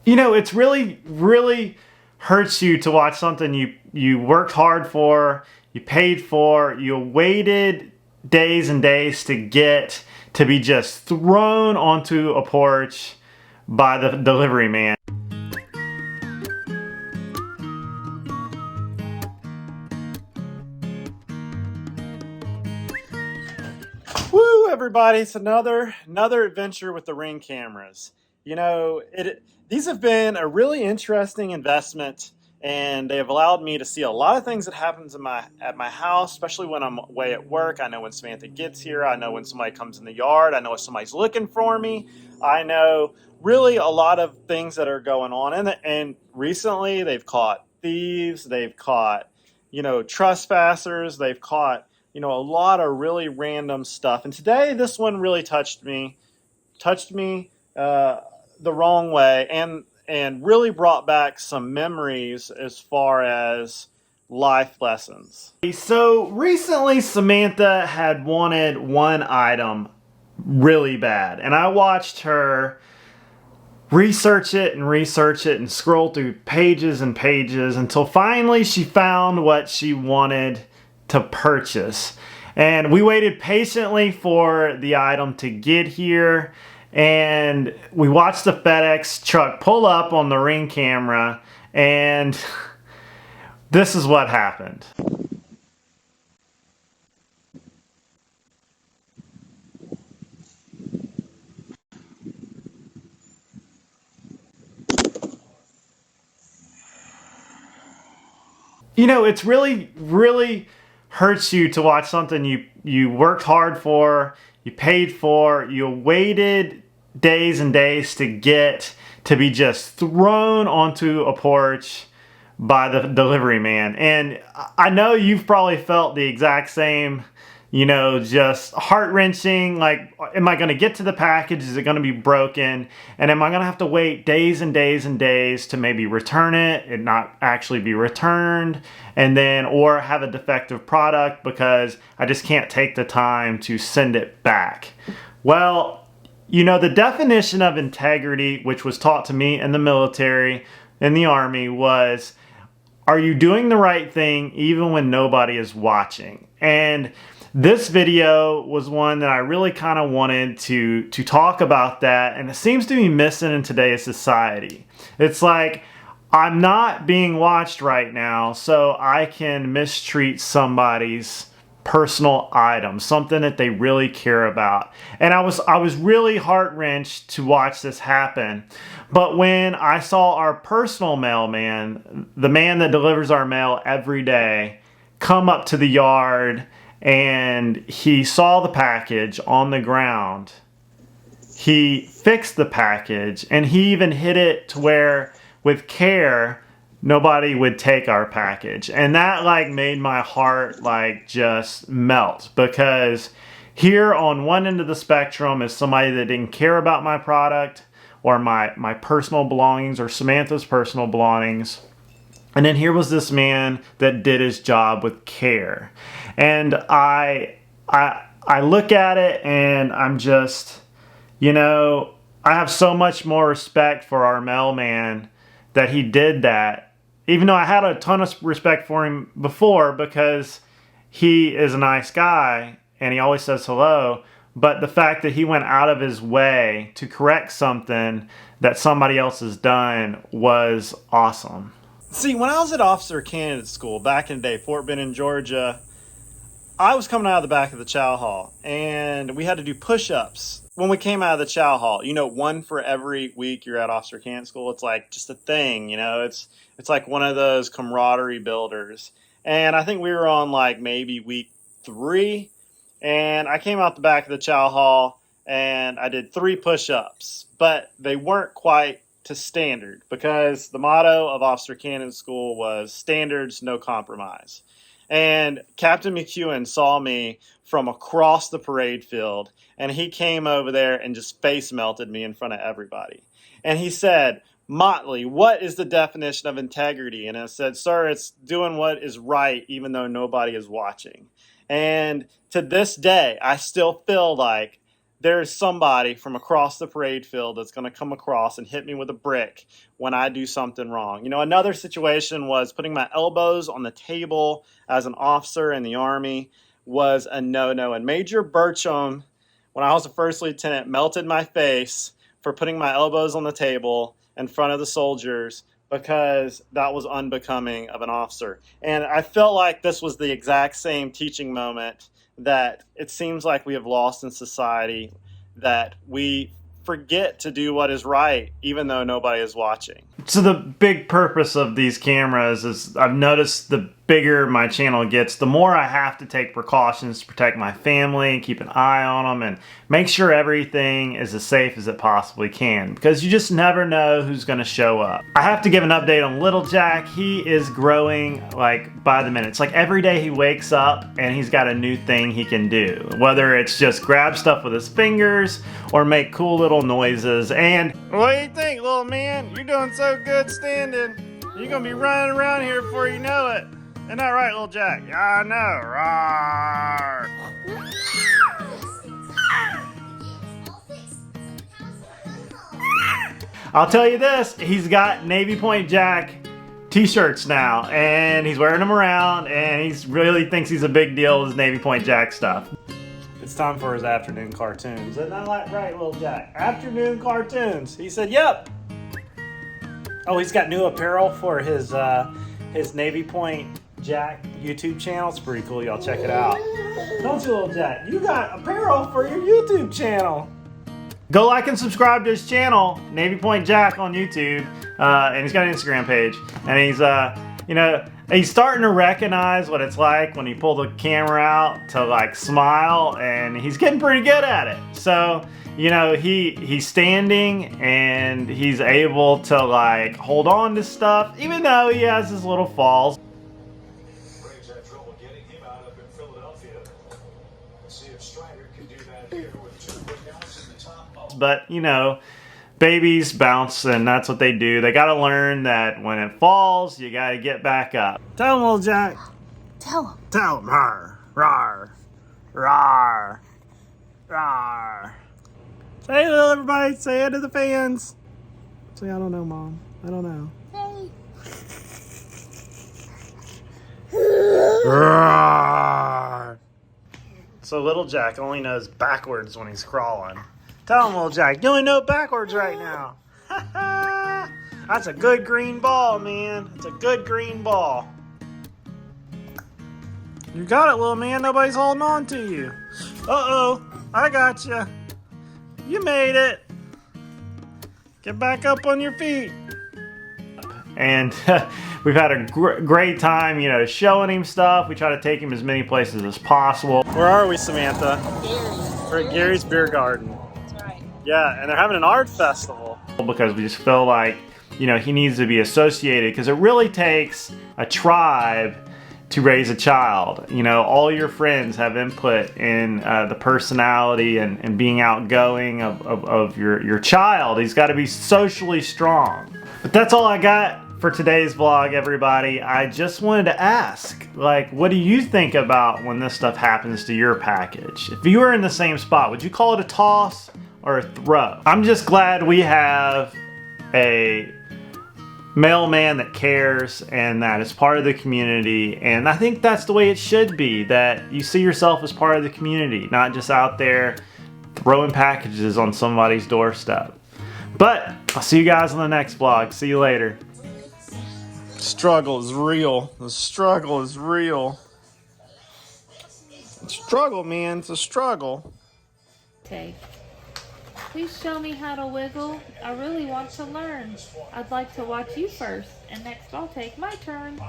It's really hurts you to watch something you worked hard for, you paid for, you waited days and days to get to be just thrown onto a porch by the delivery man. Woo, everybody! It's another adventure with the Ring cameras. These have been a really interesting investment, and they have allowed me to see a lot of things that happens at my house, especially when I'm away at work. I know when Samantha gets here. I know when somebody comes in the yard. I know if somebody's looking for me. I know really a lot of things that are going on. And recently they've caught thieves. They've caught trespassers. They've caught a lot of really random stuff. And today, this one really touched me the wrong way, and really brought back some memories as far as life lessons. So recently, Samantha had wanted one item really bad, and I watched her research it and scroll through pages and pages until finally she found what she wanted to purchase. And we waited patiently for the item to get here, and we watched the FedEx truck pull up on the Ring camera, and this is what happened. It's really hurts you to watch something you worked hard for, you paid for, you waited days and days to get to be just thrown onto a porch by the delivery man. And I know you've probably felt the exact same, just heart-wrenching, like, am I going to get to the package? Is it going to be broken? And am I going to have to wait days and days and days to maybe return it and not actually be returned? And then, or have a defective product because I just can't take the time to send it back. Well, the definition of integrity, which was taught to me in the military, in the Army, was, are you doing the right thing even when nobody is watching? And this video was one that I really kind of wanted to talk about that, and it seems to be missing in today's society. It's like, I'm not being watched right now, so I can mistreat somebody's personal item, something that they really care about. And I was really heart-wrenched to watch this happen. But when I saw our personal mailman, the man that delivers our mail every day, come up to the yard, and he saw the package on the ground, he fixed the package, and he even hid it to where, with care, nobody would take our package. And that made my heart just melt, because here on one end of the spectrum is somebody that didn't care about my product or my personal belongings or Samantha's personal belongings. And then here was this man that did his job with care. And I look at it and I'm just, I have so much more respect for our mailman that he did that. Even though I had a ton of respect for him before because he is a nice guy and he always says hello. But the fact that he went out of his way to correct something that somebody else has done was awesome. See, when I was at Officer Candidate School back in the day, Fort Benning, Georgia, I was coming out of the back of the chow hall, and we had to do push-ups when we came out of the chow hall. One for every week you're at Officer Candidate School. It's like just a thing, it's like one of those camaraderie builders. And I think we were on maybe week 3, and I came out the back of the chow hall and I did 3 push-ups, but they weren't quite to standard, because the motto of Officer Candidate School was standards, no compromise. And Captain McEwen saw me from across the parade field, and he came over there and just face melted me in front of everybody. And he said, "Motley, what is the definition of integrity?" And I said, "Sir, it's doing what is right even though nobody is watching." And to this day, I still feel like there's somebody from across the parade field that's going to come across and hit me with a brick when I do something wrong. You know, another situation was putting my elbows on the table as an officer in the Army was a no-no. And Major Burcham, when I was a first lieutenant, melted my face for putting my elbows on the table in front of the soldiers because that was unbecoming of an officer. And I felt like this was the exact same teaching moment that it seems like we have lost in society, that we forget to do what is right even though nobody is watching. So the big purpose of these cameras is, I've noticed the bigger my channel gets, the more I have to take precautions to protect my family, keep an eye on them, and make sure everything is as safe as it possibly can, because you just never know who's going to show up. I have to give an update on little Jack. He is growing like by the minute. It's like every day he wakes up and he's got a new thing he can do, whether it's just grab stuff with his fingers or make cool little noises. And what do you think, little man? You're doing so good standing. You're gonna be running around here before you know it. Isn't that right, little Jack? Yeah, I know. Rawr. I'll tell you this, he's got Navy Point Jack t-shirts now, and he's wearing them around, and he really thinks he's a big deal with his Navy Point Jack stuff. It's time for his afternoon cartoons. Isn't that right, little Jack? Afternoon cartoons. He said, yep. Oh, he's got new apparel for his Navy Point Jack YouTube channel. It's pretty cool. Y'all check it out. Don't you, little Jack? You got apparel for your YouTube channel. Go like and subscribe to his channel, Navy Point Jack on YouTube, and he's got an Instagram page. And he's, you know, he's starting to recognize what it's like when you pull the camera out to like smile, and he's getting pretty good at it. So, you know, he's standing and he's able to like hold on to stuff, even though he has his little falls. Braves had trouble getting him out up in Philadelphia. Let's see if Strider can do that here with 2 guys in the top. But, you know, babies bounce, and that's what they do. They got to learn that when it falls, you got to get back up. Tell him, little Jack. Tell him. Tell him. Rawr, rawr, rawr, rawr. Say hello, everybody. Say it to the fans. Say, I don't know, Mom. I don't know. Rawr. So little Jack only knows backwards when he's crawling. Tell him, little Jack, you only know backwards right now. That's a good green ball, man. It's a good green ball. You got it, little man. Nobody's holding on to you. Uh-oh. I got you. You made it. Get back up on your feet. And we've had a great time, you know, showing him stuff. We try to take him as many places as possible. Where are we, Samantha? Gary's. We're at Gary's Beer Garden. That's right. Yeah, and they're having an art festival. Because we just feel like, you know, he needs to be associated, because it really takes a tribe to raise a child. You know, all your friends have input in the personality and being outgoing of your child. He's got to be socially strong. But that's all I got for today's vlog, everybody. I just wanted to ask, like, what do you think about when this stuff happens to your package? If you were in the same spot, would you call it a toss or a throw? I'm just glad we have a mailman that cares and that is part of the community, and I think that's the way it should be, that you see yourself as part of the community, not just out there throwing packages on somebody's doorstep. But I'll see you guys on the next vlog. See you later. Struggle is real. The struggle is real. Struggle, man. It's a struggle. Okay. Please show me how to wiggle. I really want to learn. I'd like to watch you first, and next I'll take my turn.